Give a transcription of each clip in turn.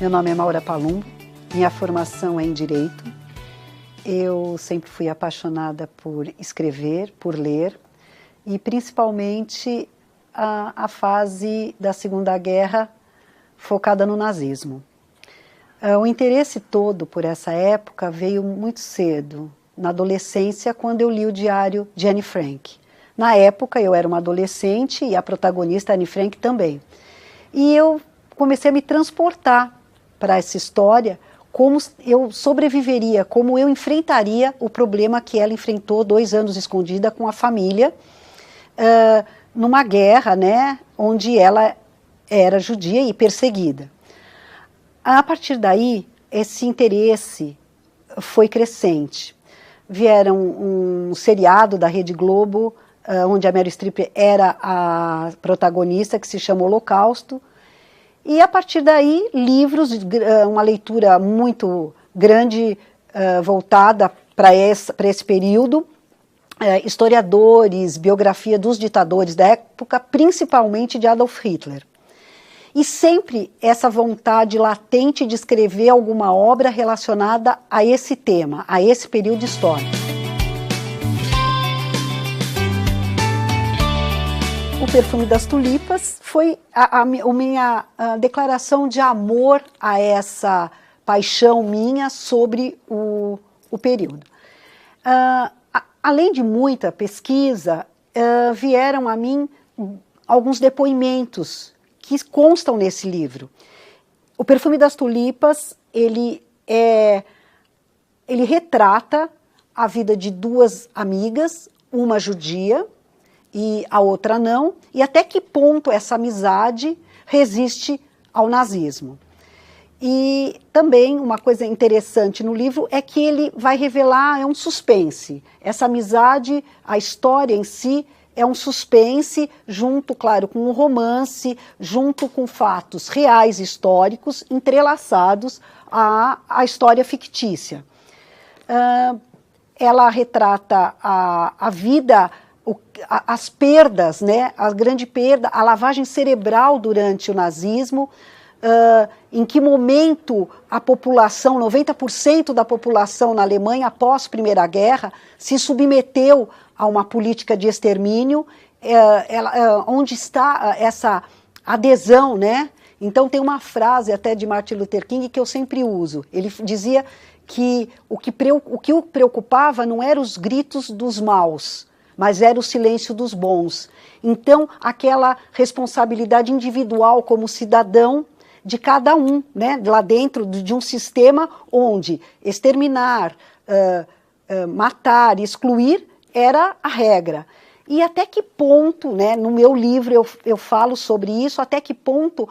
Meu nome é Maura Palumbo, minha formação é em Direito. Eu sempre fui apaixonada por escrever, por ler, e principalmente a fase da Segunda Guerra focada no nazismo. O interesse todo por essa época veio muito cedo, na adolescência, quando eu li o diário de Anne Frank. Na época eu era uma adolescente e a protagonista Anne Frank também. E eu comecei a me transportar para essa história, como eu sobreviveria, como eu enfrentaria o problema que ela enfrentou 2 anos escondida com a família, numa guerra, né, onde ela era judia e perseguida. A partir daí, esse interesse foi crescente. Vieram um seriado da Rede Globo, onde a Meryl Streep era a protagonista, que se chama Holocausto. E a partir daí, livros, uma leitura muito grande, voltada para esse período, historiadores, biografia dos ditadores da época, principalmente de Adolf Hitler. E sempre essa vontade latente de escrever alguma obra relacionada a esse tema, a esse período histórico. O Perfume das Tulipas foi a minha declaração de amor a essa paixão minha sobre o período. Além de muita pesquisa, vieram a mim alguns depoimentos que constam nesse livro. O Perfume das Tulipas, ele retrata a vida de 2 amigas, uma judia e a outra não, e até que ponto essa amizade resiste ao nazismo. E também uma coisa interessante no livro é que ele vai revelar, é um suspense. Essa amizade, a história em si, é um suspense junto, claro, com um romance, junto com fatos reais, históricos, entrelaçados à história fictícia. Ela retrata a vida, as perdas, né, a grande perda, a lavagem cerebral durante o nazismo, em que momento a população, 90% da população na Alemanha, após a Primeira Guerra, se submeteu a uma política de extermínio, onde está essa adesão, né? Então tem uma frase até de Martin Luther King que eu sempre uso. Ele dizia que o que o preocupava não eram os gritos dos maus, mas era o silêncio dos bons. Então aquela responsabilidade individual como cidadão de cada um, né? Lá dentro de um sistema onde exterminar, matar, excluir era a regra. E até que ponto, né, no meu livro eu falo sobre isso, até que ponto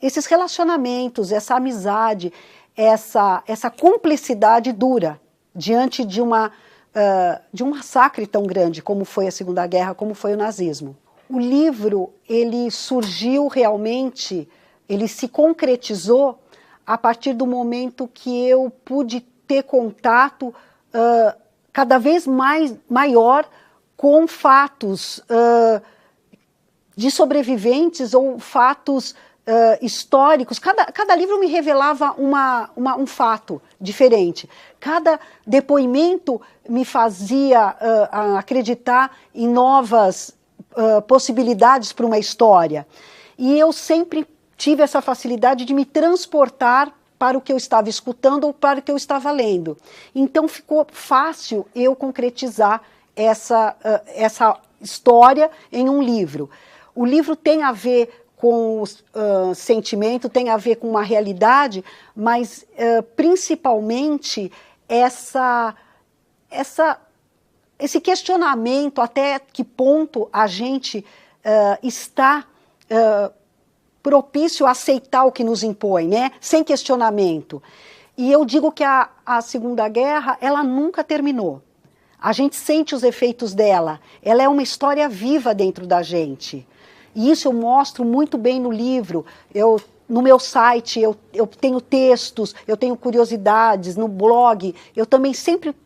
esses relacionamentos, essa amizade, essa cumplicidade dura diante de um massacre tão grande como foi a Segunda Guerra, como foi o nazismo. O livro, ele surgiu realmente, ele se concretizou a partir do momento que eu pude ter contato cada vez maior com fatos de sobreviventes ou fatos históricos. Cada livro me revelava um fato diferente. Cada depoimento me fazia acreditar em novas possibilidades para uma história. E eu sempre tive essa facilidade de me transportar para o que eu estava escutando ou para o que eu estava lendo. Então ficou fácil eu concretizar essa história em um livro. O livro tem a ver com sentimento, tem a ver com uma realidade, mas principalmente esse questionamento até que ponto a gente está propício a aceitar o que nos impõe, né? Sem questionamento. E eu digo que a Segunda Guerra, ela nunca terminou. A gente sente os efeitos dela. Ela é uma história viva dentro da gente. E isso eu mostro muito bem no livro. No meu site, eu tenho textos, eu tenho curiosidades, no blog. Eu também sempre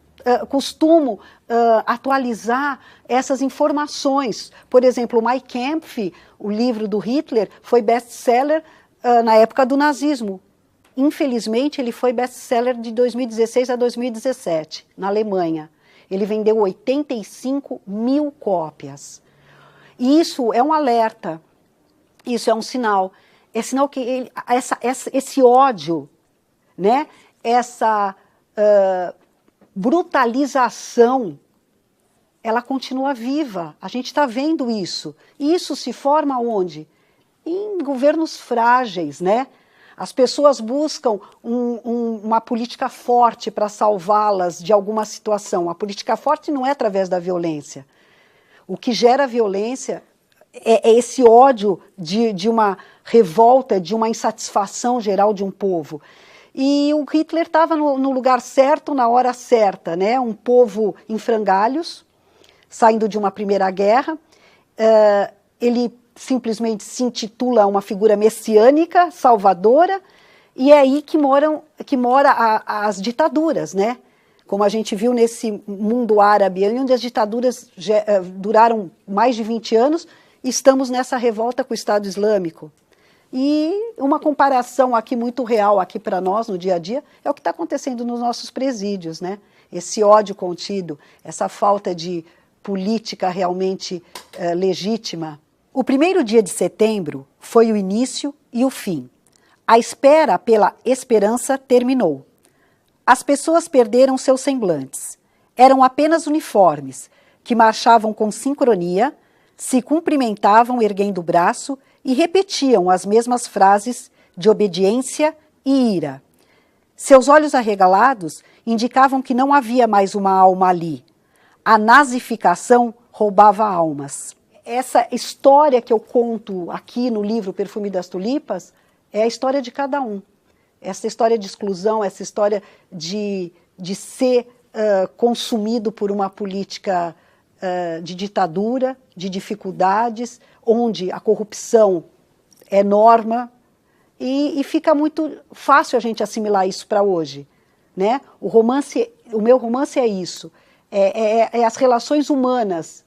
costumo atualizar essas informações. Por exemplo, o Mein Kampf, o livro do Hitler, foi best-seller na época do nazismo. Infelizmente, ele foi best-seller de 2016 a 2017, na Alemanha. Ele vendeu 85 mil cópias. E isso é um alerta, isso é um sinal. É sinal que esse ódio, né, essa brutalização, ela continua viva. A gente está vendo isso. E isso se forma onde? Em governos frágeis, né? As pessoas buscam uma política forte para salvá-las de alguma situação. A política forte não é através da violência. O que gera violência é esse ódio de uma revolta, de uma insatisfação geral de um povo. E o Hitler estava no lugar certo, na hora certa, né? Um povo em frangalhos, saindo de uma primeira guerra. Ele simplesmente se intitula uma figura messiânica, salvadora, e é aí que mora as ditaduras, né? Como a gente viu nesse mundo árabe, onde as ditaduras duraram mais de 20 anos, estamos nessa revolta com o Estado Islâmico. E uma comparação aqui muito real aqui para nós, no dia a dia, é o que está acontecendo nos nossos presídios, né? Esse ódio contido, essa falta de política realmente legítima. O primeiro dia de setembro foi o início e o fim. A espera pela esperança terminou. As pessoas perderam seus semblantes. Eram apenas uniformes, que marchavam com sincronia, se cumprimentavam erguendo o braço e repetiam as mesmas frases de obediência e ira. Seus olhos arregalados indicavam que não havia mais uma alma ali. A nazificação roubava almas. Essa história que eu conto aqui no livro Perfume das Tulipas é a história de cada um. Essa história de exclusão, essa história de ser consumido por uma política de ditadura, de dificuldades, onde a corrupção é norma, e fica muito fácil a gente assimilar isso para hoje, né? O meu romance é isso, é as relações humanas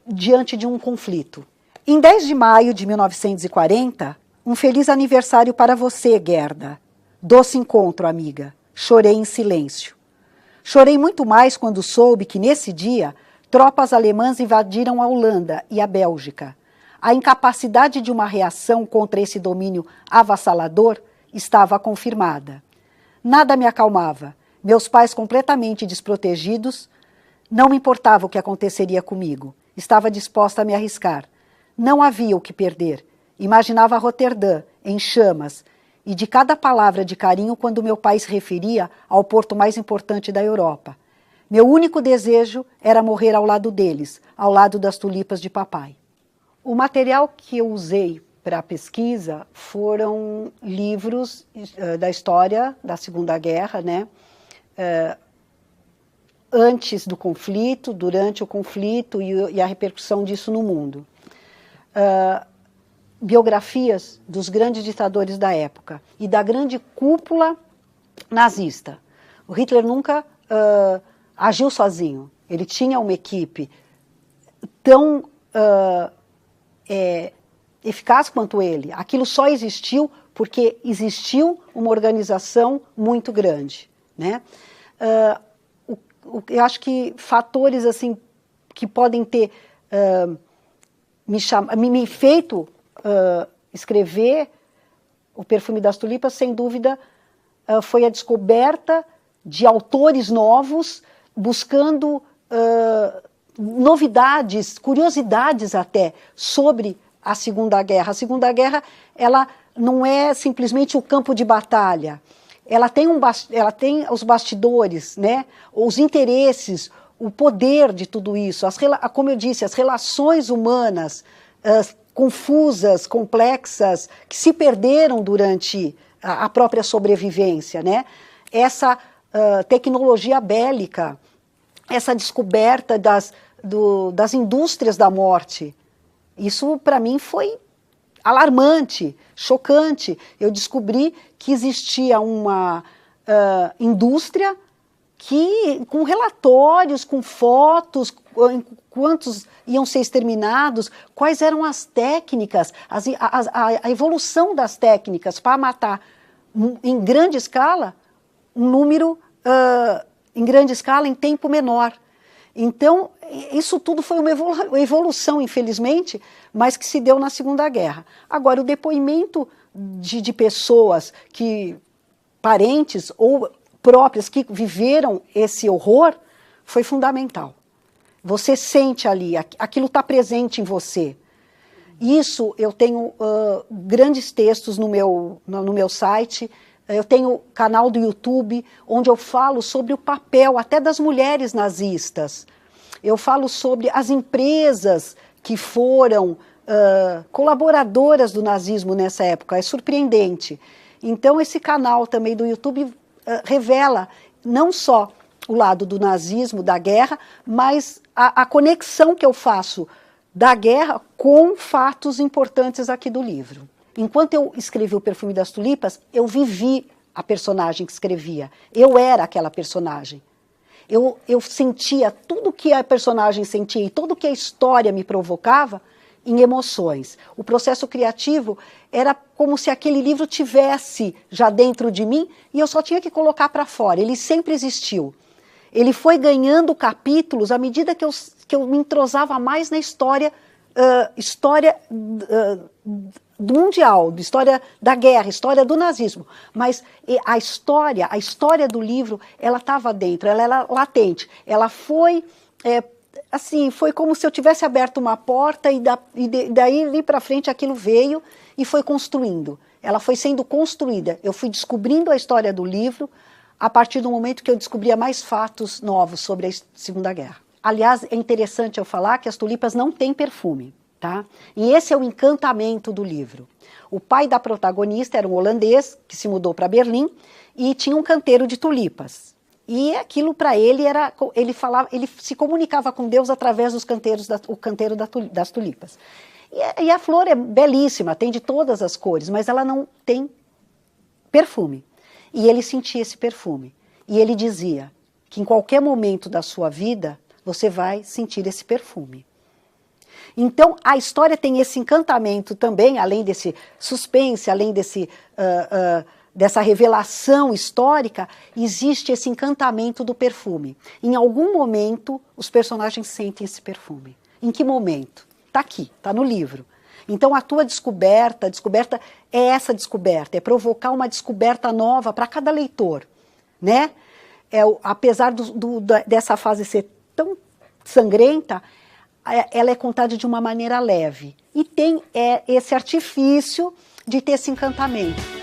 diante de um conflito. Em 10 de maio de 1940, um feliz aniversário para você, Gerda. Doce encontro, amiga. Chorei em silêncio. Chorei muito mais quando soube que, nesse dia, tropas alemãs invadiram a Holanda e a Bélgica. A incapacidade de uma reação contra esse domínio avassalador estava confirmada. Nada me acalmava. Meus pais completamente desprotegidos. Não me importava o que aconteceria comigo. Estava disposta a me arriscar. Não havia o que perder. Imaginava Roterdã, em chamas, e de cada palavra de carinho quando meu pai se referia ao porto mais importante da Europa. Meu único desejo era morrer ao lado deles, ao lado das tulipas de papai. O material que eu usei para a pesquisa foram livros da história da Segunda Guerra, né? Antes do conflito, durante o conflito e a repercussão disso no mundo. Biografias dos grandes ditadores da época e da grande cúpula nazista. O Hitler nunca agiu sozinho. Ele tinha uma equipe tão eficaz quanto ele. Aquilo só existiu porque existiu uma organização muito grande, né? Eu acho que fatores assim que podem ter me feito escrever O Perfume das Tulipas, sem dúvida, foi a descoberta de autores novos, buscando novidades, curiosidades até, sobre a Segunda Guerra. A Segunda Guerra, ela não é simplesmente o campo de batalha. Ela tem os bastidores, né? Os interesses, o poder de tudo isso. Como eu disse, as relações humanas confusas, complexas, que se perderam durante a própria sobrevivência, né? Essa tecnologia bélica, essa descoberta das indústrias da morte. Isso, para mim, foi alarmante, chocante. Eu descobri que existia uma indústria com relatórios, com fotos, quantos iam ser exterminados, quais eram as técnicas, a evolução das técnicas para matar em grande escala, um número em grande escala, em tempo menor. Então, isso tudo foi uma evolução, infelizmente, mas que se deu na Segunda Guerra. Agora, o depoimento de pessoas parentes ou próprias que viveram esse horror, foi fundamental. Você sente ali, aquilo está presente em você. Isso, eu tenho grandes textos no meu site, eu tenho canal do YouTube, onde eu falo sobre o papel até das mulheres nazistas. Eu falo sobre as empresas que foram colaboradoras do nazismo nessa época, é surpreendente. Então, esse canal também do YouTube revela não só o lado do nazismo, da guerra, mas a conexão que eu faço da guerra com fatos importantes aqui do livro. Enquanto eu escrevi O Perfume das Tulipas, eu vivi a personagem que escrevia. Eu era aquela personagem. Eu sentia tudo que a personagem sentia e tudo que a história me provocava em emoções. O processo criativo era como se aquele livro tivesse já dentro de mim e eu só tinha que colocar para fora. Ele sempre existiu. Ele foi ganhando capítulos à medida que eu me entrosava mais na história mundial, história da guerra, história do nazismo. Mas a história do livro, ela estava dentro, ela era latente. Ela foi... assim, foi como se eu tivesse aberto uma porta e daí ali para frente aquilo veio e foi construindo. Ela foi sendo construída. Eu fui descobrindo a história do livro a partir do momento que eu descobria mais fatos novos sobre a Segunda Guerra. Aliás, é interessante eu falar que as tulipas não têm perfume, tá? E esse é o encantamento do livro. O pai da protagonista era um holandês que se mudou para Berlim e tinha um canteiro de tulipas. E aquilo para ele era, ele se comunicava com Deus através dos canteiros, o canteiro das tulipas. E a flor é belíssima, tem de todas as cores, mas ela não tem perfume. E ele sentia esse perfume. E ele dizia que em qualquer momento da sua vida, você vai sentir esse perfume. Então, a história tem esse encantamento também, além desse suspense, além dessa revelação histórica, existe esse encantamento do perfume. Em algum momento, os personagens sentem esse perfume. Em que momento? Está aqui, está no livro. Então, a tua descoberta é essa descoberta, é provocar uma descoberta nova para cada leitor, né? Apesar dessa fase ser tão sangrenta, ela é contada de uma maneira leve. E tem esse artifício de ter esse encantamento.